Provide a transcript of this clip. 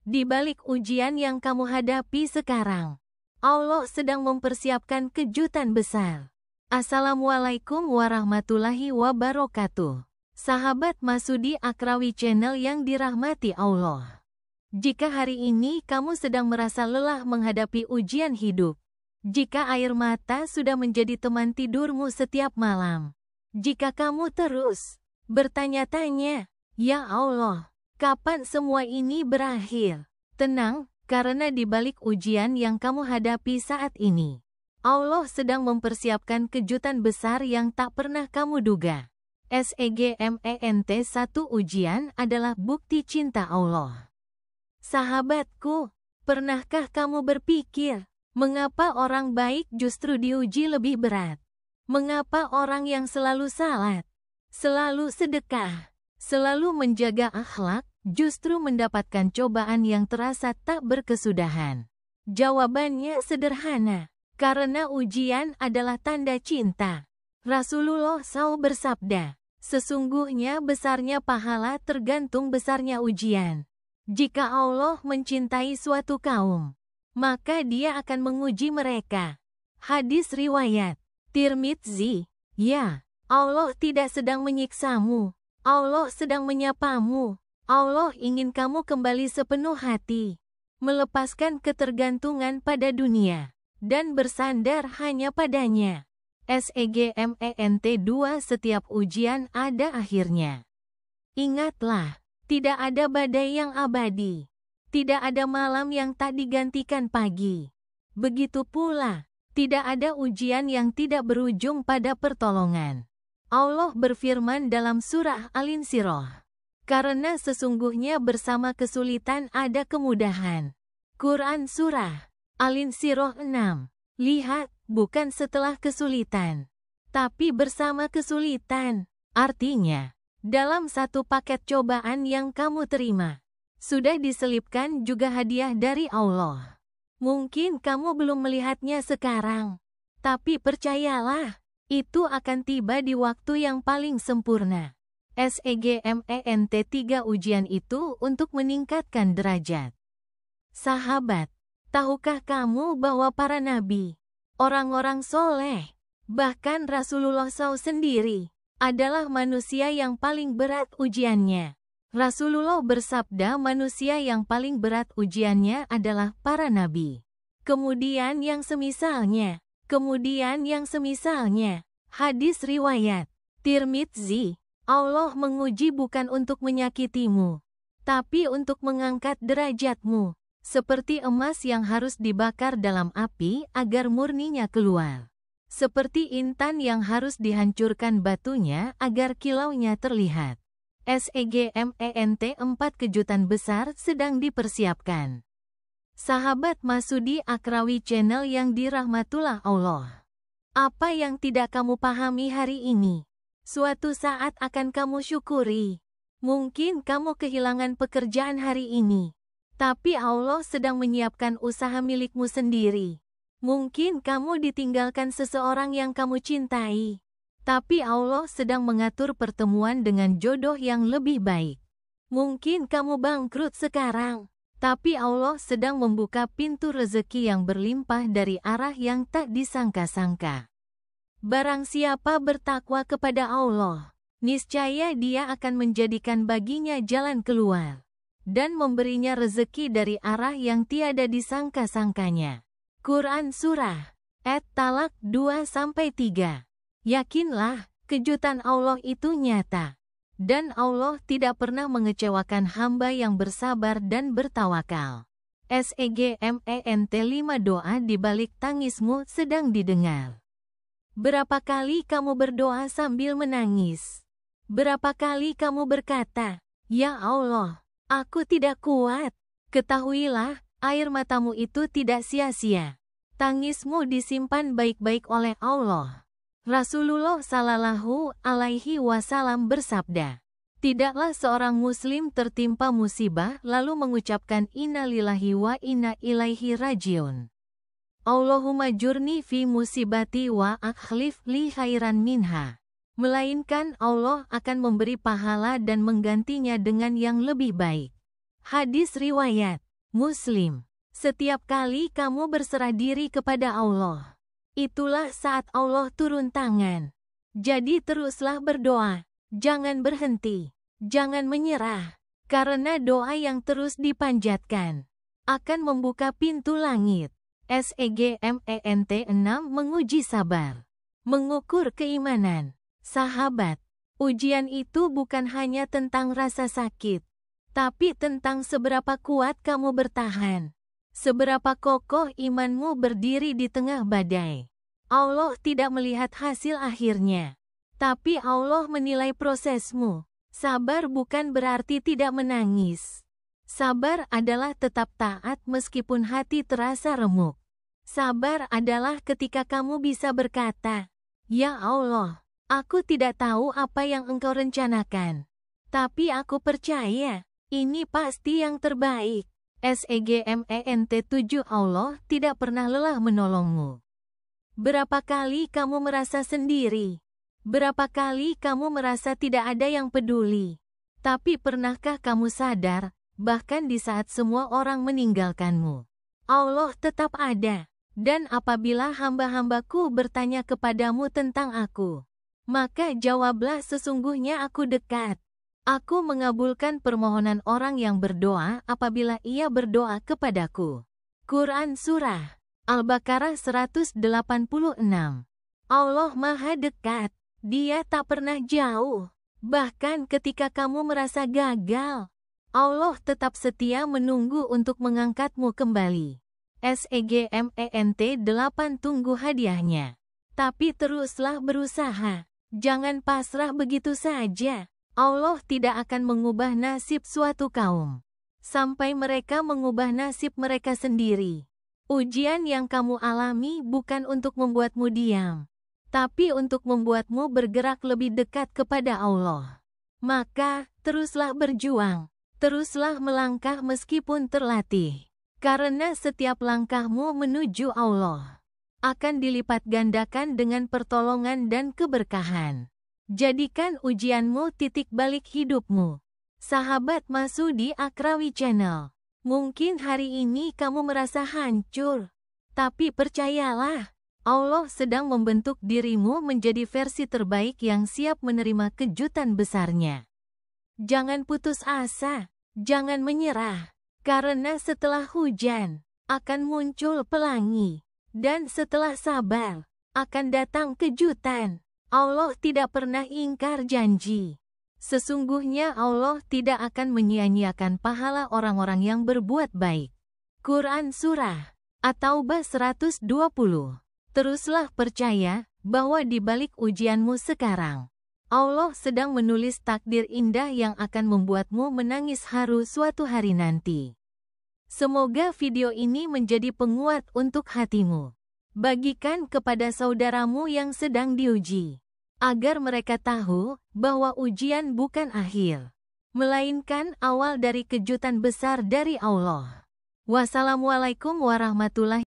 Di balik ujian yang kamu hadapi sekarang, Allah sedang mempersiapkan kejutan besar. Assalamualaikum warahmatullahi wabarakatuh. Sahabat Masudi Akrawi Channel yang dirahmati Allah. Jika hari ini kamu sedang merasa lelah menghadapi ujian hidup, jika air mata sudah menjadi teman tidurmu setiap malam, jika kamu terus bertanya-tanya, "Ya Allah, kapan semua ini berakhir?" Tenang, karena di balik ujian yang kamu hadapi saat ini, Allah sedang mempersiapkan kejutan besar yang tak pernah kamu duga. SEGMENT 1 ujian adalah bukti cinta Allah. Sahabatku, pernahkah kamu berpikir, mengapa orang baik justru diuji lebih berat? Mengapa orang yang selalu salat, selalu sedekah, selalu menjaga akhlak, justru mendapatkan cobaan yang terasa tak berkesudahan? Jawabannya sederhana, karena ujian adalah tanda cinta. Rasulullah SAW bersabda, sesungguhnya besarnya pahala tergantung besarnya ujian. Jika Allah mencintai suatu kaum, maka Dia akan menguji mereka. Hadis riwayat Tirmidzi. Ya, Allah tidak sedang menyiksamu, Allah sedang menyapamu. Allah ingin kamu kembali sepenuh hati, melepaskan ketergantungan pada dunia, dan bersandar hanya padanya. SEGMENT 2 setiap ujian ada akhirnya. Ingatlah, tidak ada badai yang abadi, tidak ada malam yang tak digantikan pagi. Begitu pula, tidak ada ujian yang tidak berujung pada pertolongan. Allah berfirman dalam surah Al-Insyirah, karena sesungguhnya bersama kesulitan ada kemudahan. Quran Surah Al-Insyirah 6. Lihat, bukan setelah kesulitan, tapi bersama kesulitan. Artinya, dalam satu paket cobaan yang kamu terima, sudah diselipkan juga hadiah dari Allah. Mungkin kamu belum melihatnya sekarang, tapi percayalah, itu akan tiba di waktu yang paling sempurna. SEGMENT 3 ujian itu untuk meningkatkan derajat. Sahabat, tahukah kamu bahwa para nabi, orang-orang soleh, bahkan Rasulullah SAW sendiri, adalah manusia yang paling berat ujiannya? Rasulullah bersabda manusia yang paling berat ujiannya adalah para nabi. Kemudian yang semisalnya, hadis riwayat Tirmidzi. Allah menguji bukan untuk menyakitimu, tapi untuk mengangkat derajatmu, seperti emas yang harus dibakar dalam api agar murninya keluar, seperti intan yang harus dihancurkan batunya agar kilaunya terlihat. SEGMENT 4 kejutan besar sedang dipersiapkan. Sahabat Masudi Akrawi Channel yang dirahmatullah Allah, apa yang tidak kamu pahami hari ini, suatu saat akan kamu syukuri. Mungkin kamu kehilangan pekerjaan hari ini, tapi Allah sedang menyiapkan usaha milikmu sendiri. Mungkin kamu ditinggalkan seseorang yang kamu cintai, tapi Allah sedang mengatur pertemuan dengan jodoh yang lebih baik. Mungkin kamu bangkrut sekarang, tapi Allah sedang membuka pintu rezeki yang berlimpah dari arah yang tak disangka-sangka. Barang siapa bertakwa kepada Allah, niscaya Dia akan menjadikan baginya jalan keluar, dan memberinya rezeki dari arah yang tiada disangka-sangkanya. Quran Surah At-Talaq 2-3. Yakinlah, kejutan Allah itu nyata, dan Allah tidak pernah mengecewakan hamba yang bersabar dan bertawakal. SEGMENT 5 doa di balik tangismu sedang didengar. Berapa kali kamu berdoa sambil menangis? Berapa kali kamu berkata, "Ya Allah, aku tidak kuat"? Ketahuilah, air matamu itu tidak sia-sia. Tangismu disimpan baik-baik oleh Allah. Rasulullah Shallallahu Alaihi Wasallam bersabda, tidaklah seorang muslim tertimpa musibah lalu mengucapkan inna lillahi wa inna ilaihi rajiun. Allahumma jurni fi musibati wa akhlif li khairan minha. Melainkan Allah akan memberi pahala dan menggantinya dengan yang lebih baik. Hadis riwayat Muslim, setiap kali kamu berserah diri kepada Allah, itulah saat Allah turun tangan. Jadi teruslah berdoa, jangan berhenti, jangan menyerah, karena doa yang terus dipanjatkan akan membuka pintu langit. SEGMENT 6 menguji sabar, mengukur keimanan. Sahabat, ujian itu bukan hanya tentang rasa sakit, tapi tentang seberapa kuat kamu bertahan, seberapa kokoh imanmu berdiri di tengah badai. Allah tidak melihat hasil akhirnya, tapi Allah menilai prosesmu. Sabar bukan berarti tidak menangis. Sabar adalah tetap taat meskipun hati terasa remuk. Sabar adalah ketika kamu bisa berkata, "Ya Allah, aku tidak tahu apa yang Engkau rencanakan, tapi aku percaya ini pasti yang terbaik." SEGMENT 7 Allah tidak pernah lelah menolongmu. Berapa kali kamu merasa sendiri? Berapa kali kamu merasa tidak ada yang peduli? Tapi pernahkah kamu sadar, bahkan di saat semua orang meninggalkanmu, Allah tetap ada? Dan apabila hamba-hambaku bertanya kepadamu tentang aku, maka jawablah, sesungguhnya aku dekat. Aku mengabulkan permohonan orang yang berdoa apabila ia berdoa kepadaku. Quran Surah Al-Baqarah 186. Allah Maha Dekat. Dia tak pernah jauh. Bahkan ketika kamu merasa gagal, Allah tetap setia menunggu untuk mengangkatmu kembali. SEGMENT 8 tunggu hadiahnya. Tapi teruslah berusaha. Jangan pasrah begitu saja. Allah tidak akan mengubah nasib suatu kaum sampai mereka mengubah nasib mereka sendiri. Ujian yang kamu alami bukan untuk membuatmu diam, tapi untuk membuatmu bergerak lebih dekat kepada Allah. Maka, teruslah berjuang, teruslah melangkah meskipun terlatih. Karena setiap langkahmu menuju Allah akan dilipat gandakan dengan pertolongan dan keberkahan. Jadikan ujianmu titik balik hidupmu. Sahabat Masudi Akrawi Channel, mungkin hari ini kamu merasa hancur, tapi percayalah, Allah sedang membentuk dirimu menjadi versi terbaik yang siap menerima kejutan besarnya. Jangan putus asa, jangan menyerah, karena setelah hujan akan muncul pelangi, dan setelah sabar akan datang kejutan. Allah tidak pernah ingkar janji. Sesungguhnya Allah tidak akan menyia-nyiakan pahala orang-orang yang berbuat baik. Quran Surah At-Taubah 120. Teruslah percaya bahwa di balik ujianmu sekarang, Allah sedang menulis takdir indah yang akan membuatmu menangis haru suatu hari nanti. Semoga video ini menjadi penguat untuk hatimu. Bagikan kepada saudaramu yang sedang diuji, agar mereka tahu bahwa ujian bukan akhir, melainkan awal dari kejutan besar dari Allah. Wassalamualaikum warahmatullahi wabarakatuh.